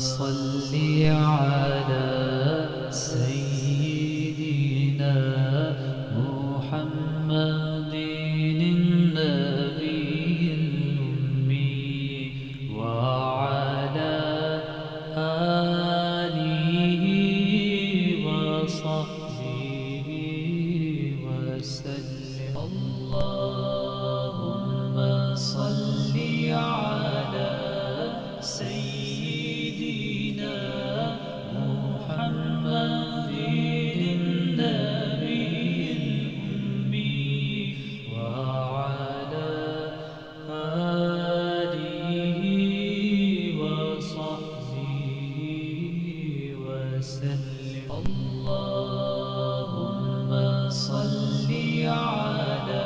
صل على سيدنا محمد النبي الأمي وعلى آله وصحبه وسلم. اللهم صل على سيدنا محمد النبي الأمي وعلى آله وصحبه وسلم. اللهم صل على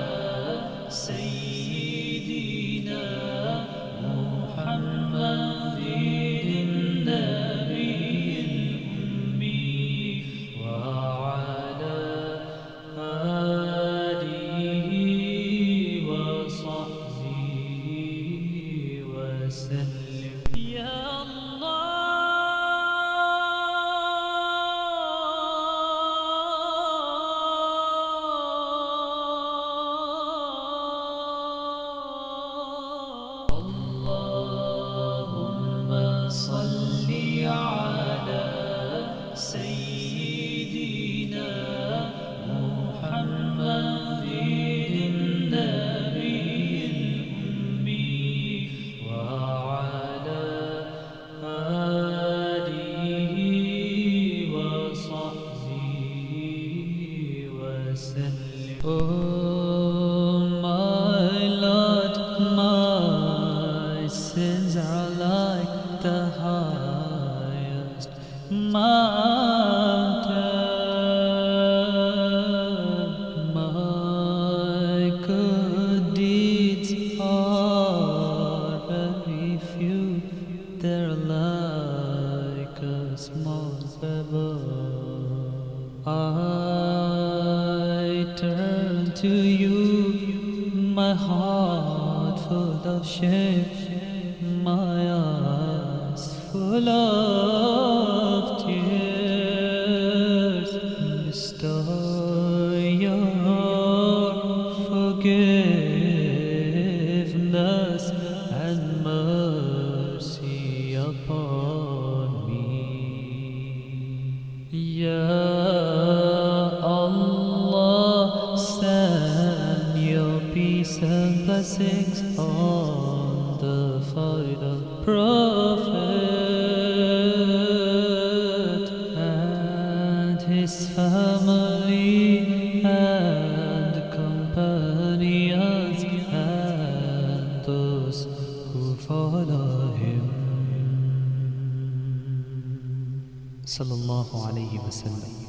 سيدنا محمد النبي الأمي وعلى آله وصحبه وسلم. يا اللهم صل على سيدنا محمد النبي الأمي وعلى آله وصحبه وسلم. Oh my Lord, my sins are like the highest mountain. My good deeds are very few, they're like a small pebble. I turn to you, my heart full of shame, my eyes full of tears. Bestow your forgiveness and mercy upon me. Ya Allah, send your peace and blessings on the final Prophet and his family and companions and those who follow him. Sallallahu alayhi wa sallam.